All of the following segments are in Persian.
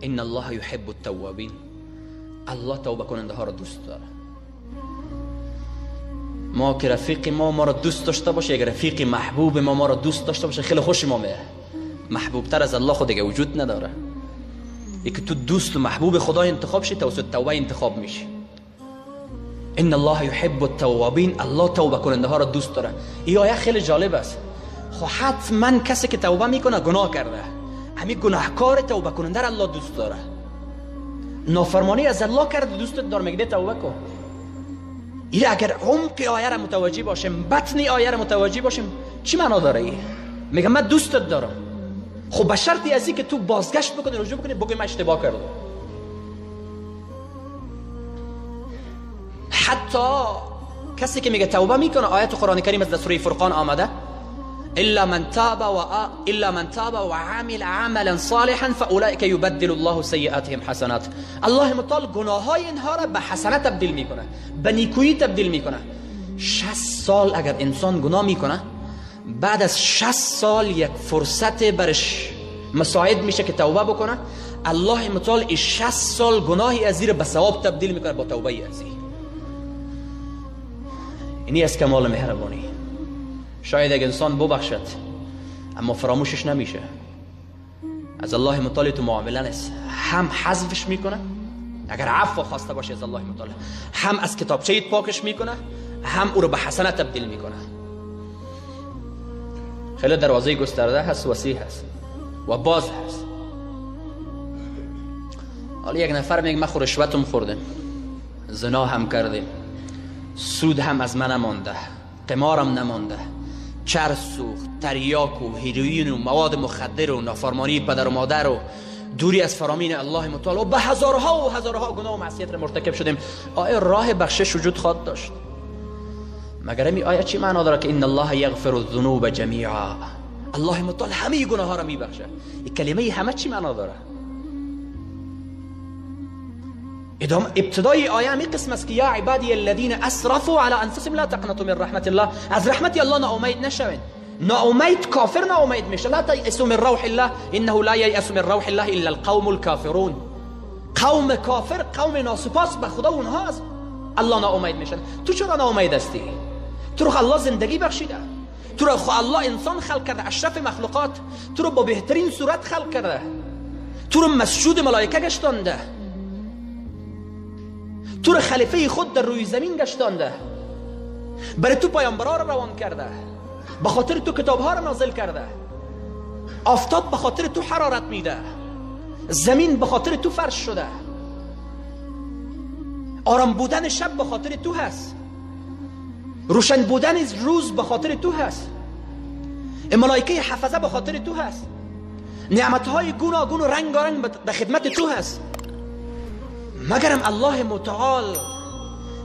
ان الله يحب التوابین، الله توبه کننده ها را دوست داره. ما که رفیق ما را دوست داشته باشه، اگر رفیق محبوب ما را دوست داشته باشه، خیلی خوش ما میه. محبوب تر از الله خود دیگه وجود نداره. یکی تو دوست و محبوب خدا انتخاب شی، توسط توبه انتخاب میشی. ان الله يحب التوابین، الله توبه کننده ها را دوست داره. این آیه خیلی جالب است. خب حتما کسی که توبه میکنه گناه کرده، همین گناهکار توبه کننده را الله دوست داره. نافرمانی از الله کرد، دوستت داره، میگه توبه کن. این اگر عمق آیه را متوجه باشیم، بطن آیه را متوجه باشیم، چی معنا داره این؟ میگه من دوستت دارم. خب به شرطی از این که تو بازگشت بکنی، رجوع بکنی، بگی من اشتباه کردم. حتی کسی که میگه توبه میکنه، آیت قرآن کریم از سوره فرقان آمده الا من تاب و عمل عملا صالحا فاولئک یبدل الله سیئاتهم حسنات. الله متعال گناههای اینها را به حسنه تبدیل میکنه، به نیکویی تبدیل میکنه. 60 سال اگر انسان گناه میکنه، بعد از 60 سال یک فرصت برش مساعد میشه که توبه بکنه، الله متعال این 60 سال گناهی از این به ثواب تبدیل میکنه با توبه از این. اینی از کمال مهربانی. شاید اگه انسان ببخشد اما فراموشش نمیشه، از الله متعال تو معامله نیست، هم حذفش میکنه اگر عفو خواسته باشه از الله متعال، هم از کتابچه پاکش میکنه، هم او رو به حسنه تبدیل میکنه. خیلی دروازه گسترده هست، وسیع هست و باز هست. حالا یک نفر میگه من خود رشوتم خوردم، زنا هم کردیم، سود هم از من نمانده، قمارم نمانده، چرس و تریاک و هیروئین و مواد مخدر و نافرمانی پدر و مادر و دوری از فرامین الله متعال و به هزارها و هزارها گناه و معصیت را مرتکب شدیم. آیا راه بخشش وجود خواهد داشت؟ مگر این آیه چی معنا داره که ان الله یغفر الذنوب جمیعا، الله متعال همه گناه ها را میبخشه؟ این کلمه همه چی معنا داره؟ ابتدای آیه همین قسم است که یا عبادی الذین اسرفوا علی انفسهم لا تقنطوا من رحمت الله. از رحمت الله ناامید نشوین. ناامید کافر ناامید میشه. لا تیأسوا من روح الله انه لا ییأس من روح الله الا القوم الكافرون. قوم کافر، قوم ناسپاس به خدا اونها از الله ناامید میشن. تو چرا ناامید هستی؟ تو رو الله زندگی بخشیده، تو رو الله انسان خلق کرده، اشرف مخلوقات، تو رو با بهترین صورت خلق کرده، تو رو مسجود ملائکه گشتانده، تو رو خلیفه خود در روی زمین گشتانده، برای تو پیامبرا رو روان کرده، به خاطر تو کتابها رو نازل کرده، آفتاب به خاطر تو حرارت میده، زمین به خاطر تو فرش شده، آرام بودن شب به خاطر تو هست، روشن بودن روز به خاطر تو هست، ملائکه حفظه به خاطر تو هست، نعمتهای گوناگون و رنگارنگ به خدمت تو هست. مگرم الله متعال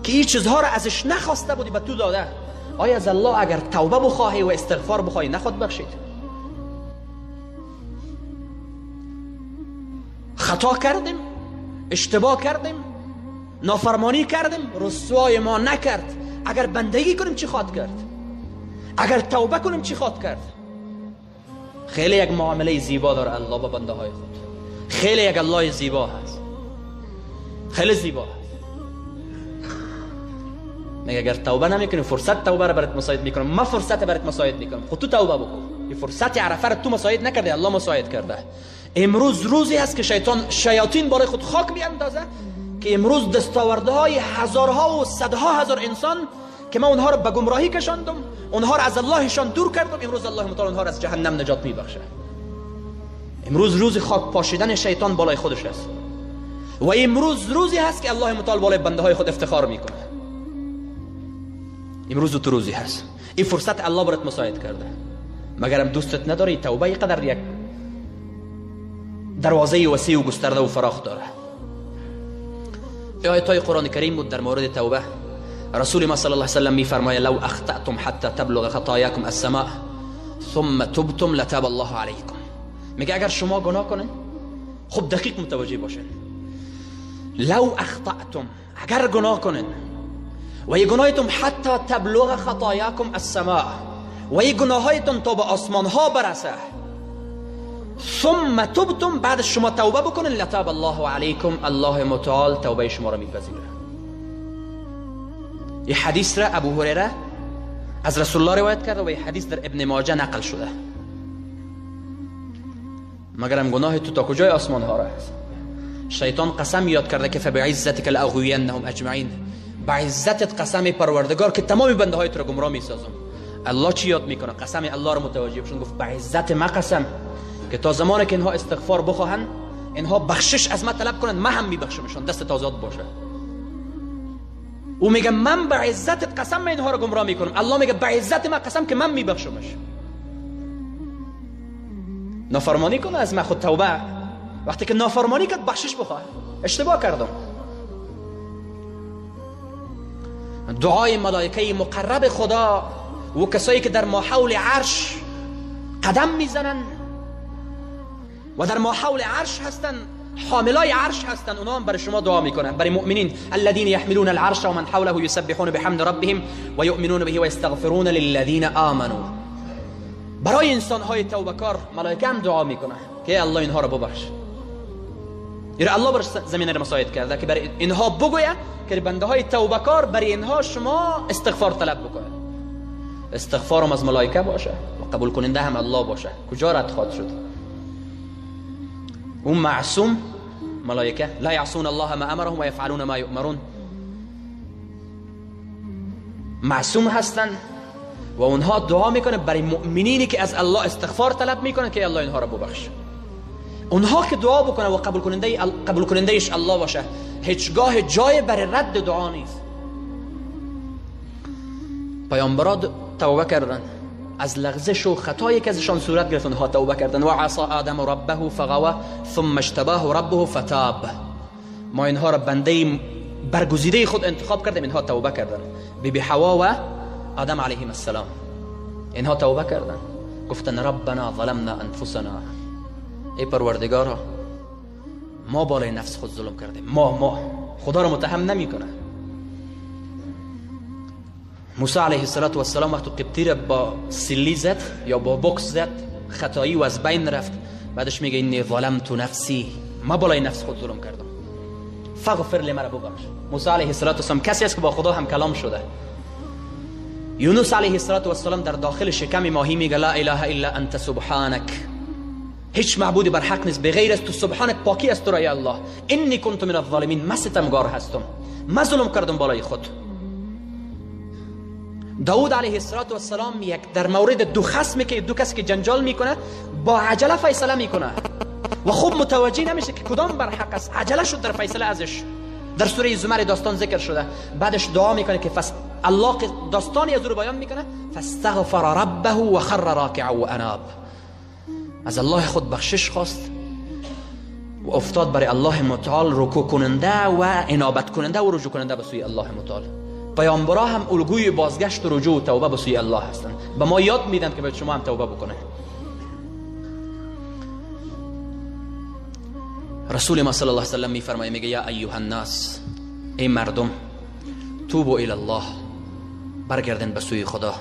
که این چیزها را ازش نخواسته بودی به تو داده، آیا از الله اگر توبه بخواهی و استغفار بخواهی نخواد بخشید؟ خطا کردیم، اشتباه کردیم، نافرمانی کردیم، رسوای ما نکرد. اگر بندگی کنیم چی خواهد کرد؟ اگر توبه کنیم چی خواهد کرد؟ خیلی یک معامله زیبا داره الله با بنده های خود. خیلی یک الله زیبا هست، خیلی زیبا هست. میگه اگر توبه نمیکنی فرصت توبه را برات مساعد میکنم، ما فرصت برات مساعد میکنم، خود تو توبه بکن. این فرصت عرفه را تو مساعد نکرده، الله مساعد کرده. امروز روزی هست که شیاطین بالای خود خاک میاندازه که امروز دستاورده های هزارها و صدها هزار انسان که ما اونها را به گمراهی کشاندم، اونها را از اللهشان دور کردم، امروز الله متعال اونها را از جهنم نجات میبخشه. امروز روز خاک پاشیدن شیطان بالای خودش است و امروز روزی هست که الله متعال بالای بنده های خود افتخار میکنه. امروز تو روزی هست، این فرصت الله برات مساعد کرده. مگرم دوستت نداری، توبه قدر یک دروازه وسیع و گسترده و فراخ داره. آیات های قرآن کریم بود در مورد توبه. رسول ما صلی الله علیه و سلم میفرماید لو اخطأتم حتى تبلغ خطاياكم السماء ثم تبتم لتاب الله علیکم. میگه اگر شما گناه کنین، خب دقیق متوجه باشین، لو اخطأتم، اگر گناه کنین و یه گناهتون حتی تبلغ خطاياكم السماء، و یه گناهایتون تا به آسمان ها برسه، ثم تبتم، بعد شما توبه بکنین، لتاب الله علیکم، الله متعال توبه شما را میپذیره. این حدیث را ابو هریره از رسول الله روایت کرده و این حدیث در ابن ماجه نقل شده. مگرم گناه تو تا کجای آسمان ها را هست؟ شیطان قسم یاد کرده که فبعزتک لاغوینهم اجمعین، با عزتت قسم پروردگار که تمام بنده های تو را گمراه میسازم. الله چی یاد میکنه؟ قسم الله را متوجه بشون، گفت با عزت ما قسم که تا زمانی که اینها استغفار بخواهن، اینها بخشش از ما طلب کنن، من هم میبخشمشون، دست آزاد باشه. او میگه من با عزتت قسم من اینها را گمراه میکنم، الله میگه با عزت ما قسم که من میبخشمش. نافرمانی کنه از ما خود توبه، وقتی که نافرمانی کرد بخشش بخواه، اشتباه کردم. دعای ملائکه مقرب خدا و کسایی که در ماحول عرش قدم میزنن و در ماحول عرش هستن، حاملای عرش هستن، اونا هم برای شما دعا میکنن، برای مؤمنین. الذين يحملون العرش ومن حوله يسبحون بحمد ربهم ويؤمنون به ويستغفرون للذين آمنوا. برای انسان های توبه کار ملائکه هم دعا میکنن که الله اینها را ببخش. یعنی الله بر زمین را مساعد کرده که برای اینها بگویه که بنده های توبه کار برای اینها شما استغفار طلب بکنید. استغفار هم از ملائکه باشه و قبول کننده هم الله باشه، کجا رد خواهد شد؟ اون معصوم ملائکه لا یعصون الله ما امرهم و یفعلون ما یؤمرون، معصوم هستن و اونها دعا میکنه برای مؤمنینی که از الله استغفار طلب میکنن که الله اینها را ببخشه. اونها که دعا بکنه و قبول کنندهش الله باشه، هیچگاه جای برای رد دعا نیست. پیامبران توبه کردن از لغزش و خطایی که ازشان صورت گرفت، اونها توبه کردن. و عصا آدم ربه فغوا ثم اجتباه ربه فتاب. ما اینها را بنده برگزیده خود انتخاب کردیم، اینها توبه کردن. بی حوا و آدم علیهم السلام اینها توبه کردن، گفتن ربنا ظلمنا انفسنا، ای پروردگارا ما بالای نفس خود ظلم کردیم. ما خدا را متهم نمی کنه. موسی علیه السلام وقتی قبطی را با سلی زد یا با بکس زد، خطایی و از بین رفت، بعدش میگه اینی ظلمت نفسی، ما بالای نفس خود ظلم کردم، فغفر لی، مرا ببخش. موسی علیه السلام کسی است که با خدا هم کلام شده. یونس علیه السلام در داخل شکم ماهی میگه لا اله الا انت سبحانک، هیچ معبودی بر حق نیست بغیر از تو، سبحانک، پاکی از تو را یا الله، انی کنت من الظالمین، من ستمگار هستم، من ظلم کردم بالای خود. داود علیه السلام یک در مورد دو خصمی که دو کسی که جنجال میکنه با عجله فیصله میکنه و خوب متوجه نمیشه که کدام بر حق است، عجله شد در فیصله ازش. در سوره زمر داستان ذکر شده. بعدش دعا میکنه که الله داستانی از او رو بیان میکنه، فاستغفر ربه و خر راکعا و اناب، از الله خود بخشش خواست و افتاد برای الله متعال رکوع کننده و انابت کننده و رجوع کننده به سوی الله متعال. پیامبرا هم الگوی بازگشت و رجوع و توبه به سوی الله هستند. به ما یاد میدن که باید شما هم توبه بکنید. رسول ما صلی الله علیه و سلم میفرماید، میگه یا ایها الناس، ای مردم، توبوا الی الله، برگردن به سوی خدا.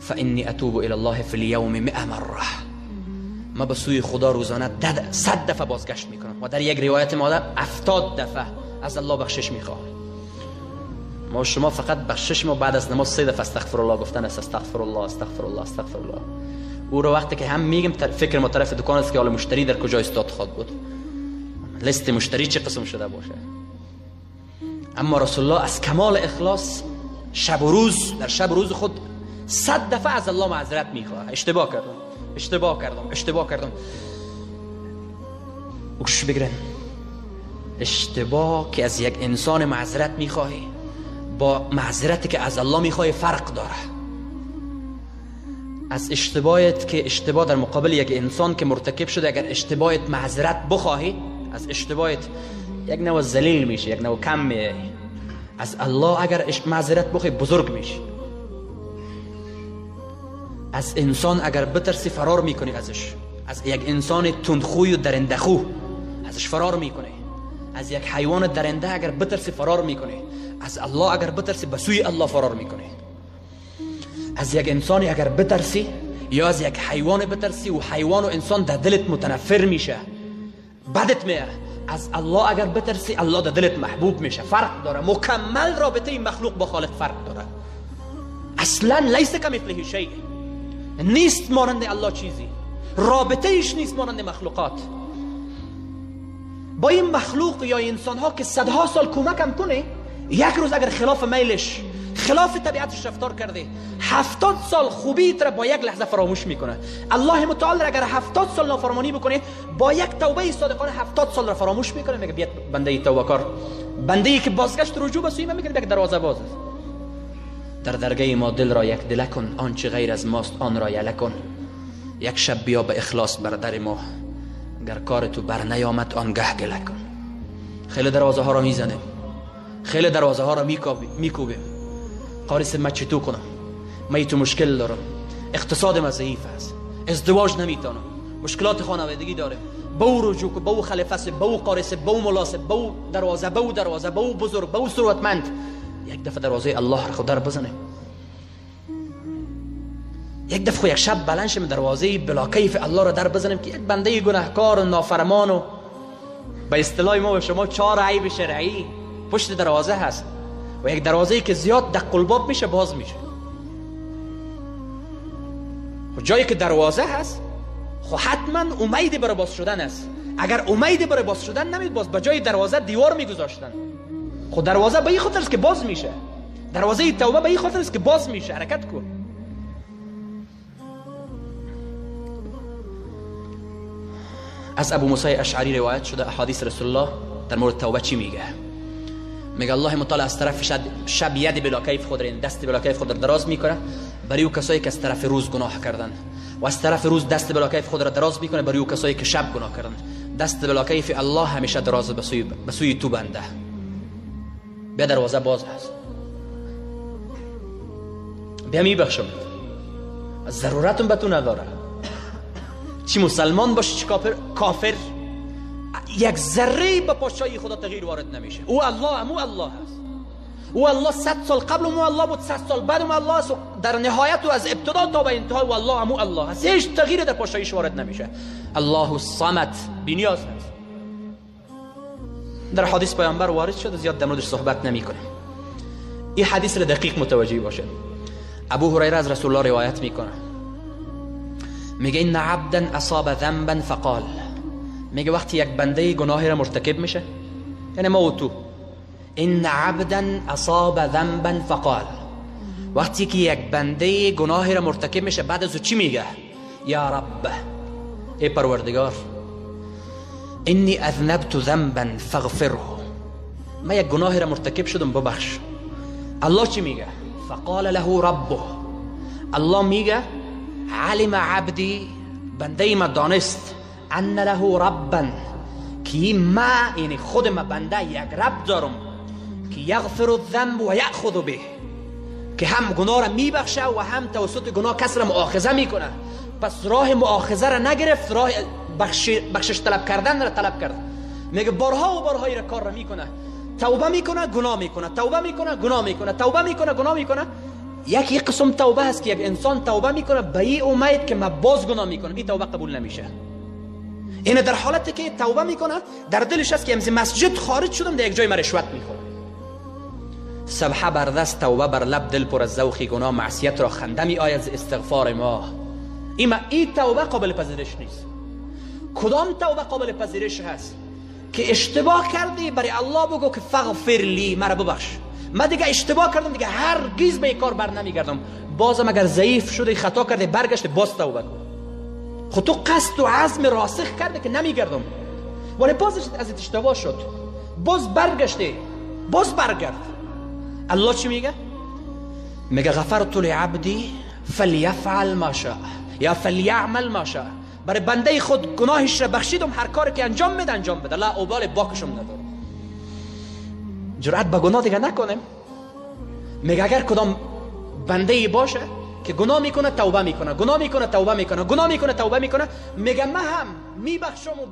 فانی اتوب الی الله فی اليوم 100 مره، ما به سوی خدا روزانه 100 دفعه بازگشت میکنم و در یک روایت مادر 70 دفعه از الله بخشش میخوام. ما شما فقط بخشش ما بعد از نماز 3 دفعه استغفر الله گفتن است، استغفر الله استغفر الله استغفر الله. او رو وقتی که هم میگم فکر ما طرف دکان است که حالا مشتری در کجا استاد خود بود، لیست مشتری چه قسم شده باشه. اما رسول الله از کمال اخلاص شب و روز در شب و روز خود 100 دفعه از الله معذرت میخواه. اشتباه کردم. گوش بگیرن، اشتباه که از یک انسان معذرت میخواهی با معذرتی که از الله میخواهی فرق داره. از اشتباهت که اشتباه در مقابل یک انسان که مرتکب شده، اگر اشتباهت معذرت بخواهی، از اشتباهت یک نوع ذلیل میشه، یک نوع کم میه. از الله اگر معذرت بخواهی بزرگ میشی. از انسان اگر بترسی فرار میکنی ازش. از یک انسان تندخوی و درندخو ازش فرار میکنی. از یک حیوان درنده اگر بترسی فرار میکنی. از الله اگر بترسی به سوی الله فرار میکنی. از یک انسانی اگر بترسی یا از یک حیوان بترسی و حیوان و انسان در دلت متنفر میشه، بدت میه. از الله اگر بترسی الله در دلت محبوب میشه. فرق داره، مکمل رابطه این مخلوق با خالق فرق داره. اصلا لیس کمثله شیء، نیست مانند الله چیزی، رابطه ایش نیست مانند مخلوقات. با این مخلوق یا انسان ها که صدها سال کمکم کنه، یک روز اگر خلاف میلش، خلاف طبیعتش رفتار کرده، 70 سال خوبی تر با یک لحظه فراموش میکنه. الله متعال اگر 70 سال نافرمانی بکنه، با یک توبه صادقانه 70 سال را فراموش میکنه. میگه بیاد بنده توبه کار، بنده ای که بازگشت رجوع به سوی من، میگه یک دروازه باز است. در درگاه ما دل را یک دل کن، آنچه غیر از ماست آن را یله کن. یک شب بیا به اخلاص بر در ما، گر کار تو بر نیامد آنگه گله کن. خیلی دروازه ها را میزنه، خیلی دروازه ها را میکوبه. قاری من چطور کنم؟ من تو مشکل دارم، اقتصاد من ضعیف است، ازدواج نمیتونم، مشکلات خانوادگی داره، بو رجوع، بو خلیفه، بو قارس، بو ملاسب، بو دروازه، بو بزرگ، بو ثروتمند. یک دفعه دروازه الله را خود در بزنه. یک دفعه یک شب بلند شم دروازه بلا کیف الله را در بزنم که یک بنده گناهکار و نافرمان و به اصطلاح ما و شما 4 عیب شرعی پشت دروازه هست و یک دروازه‌ای که زیاد دق الباب میشه باز میشه. و جایی که دروازه هست خب حتما امیدی برای باز شدن است. اگر امیدی برای باز شدن نمید، باز به جای دروازه دیوار میگذاشتن. خب دروازه به این خاطر است که باز میشه، دروازه توبه به این خاطر است که باز میشه. حرکت کن. از ابو موسی اشعری روایت شده احادیث رسول الله در مورد توبه چی میگه؟ میگه الله متعال از طرف شب ید بلا کیف خود را، دست بلا کیف خود را دراز میکنه برای او کسایی که از طرف روز گناه کردن، و از طرف روز دست بلا کیف خود را دراز میکنه برای او کسایی که شب گناه کردن. دست بلا کیف الله همیشه دراز به سوی تو بنده. بیا دروازه باز هست، بیا میبخشم، ضرورتون به تو نداره. چی مسلمان باشی چی کافر، یک ذره به پادشاهی خدا تغییر وارد نمیشه. او الله مو الله هست. او الله 100 سال قبل مو الله بود، 100 سال بعد مو الله است. در نهایت و از ابتدا تا به انتها و الله مو الله هست. هیچ تغییری در پادشاهیش وارد نمیشه. الله الصمد، بی‌نیاز هست. در حدیث پیامبر وارد شده، زیاد در موردش صحبت نمیکنه. این حدیث را دقیق متوجه باشه. ابو هریره از رسول الله روایت میکنه، میگه ان عبدا اصاب ذنبا فقال، میگه وقتی یک بنده گناهی را مرتکب میشه، یعنی ما و تو، ان عبدا اصاب ذنبا فقال، وقتی که یک بنده گناهی را مرتکب میشه بعد از او چی میگه؟ یا رب، ای پروردگار، انی اذنبت ذنبا فاغفره، من یک گناهی را مرتکب شدم ببخش. الله چی میگه؟ فقال له ربه، الله میگه علم عبدی، بنده ما دانست، ان له ربا، که ما یعنی خود ما بنده یک رب دارم که یغفر الذنب و یأخذ به، که هم گناه را میبخشه و هم توسط گناه کس را مؤاخذه میکنه. پس راه مؤاخذه را نگرفت، راه بخشش طلب کردن را طلب کرد. میگه بارها و بارها این کار را میکنه، توبه میکنه گناه میکنه، توبه میکنه گناه میکنه، توبه میکنه گناه میکنه. یک قسم توبه هست که یک انسان توبه میکنه به این امید که من باز گناه میکنم، این توبه قبول نمیشه. این در حالتی که توبه میکنه در دلش هست که از مسجد خارج شدم، در یک جای من رشوت میخورم. سبحه بر دست، توبه بر لب، دل پر از ذوق گناه، معصیت را خنده می آید ز استغفار ما. این توبه قابل پذیرش نیست. کدام توبه قابل پذیرش هست؟ که اشتباه کردی برای الله بگو که فغفر لی، مرا ببخش، من دیگه اشتباه کردم، دیگه هرگز به این کار بر نمیگردم. بازم اگر ضعیف شده خطا کرده برگشت باز توبه کن. خود تو قصد و عزم راسخ کرده که نمیگردم، ولی باز از اشتباه شد، باز برگشته، باز برگرد. الله چی میگه؟ میگه غفرت لعبدی فلیفعل ما شاء یا فلیعمل ما شاء، برای بنده خود گناهش را بخشیدم، هر کاری که انجام میده انجام بده، لا ابال باکشم ندارم، جرأت به گناه دیگه نکنم. میگه اگر کدام بنده ای باشه که گناه میکنه توبه میکنه، گناه میکنه توبه میکنه، گناه میکنه توبه میکنه، میگه من هم میبخشم و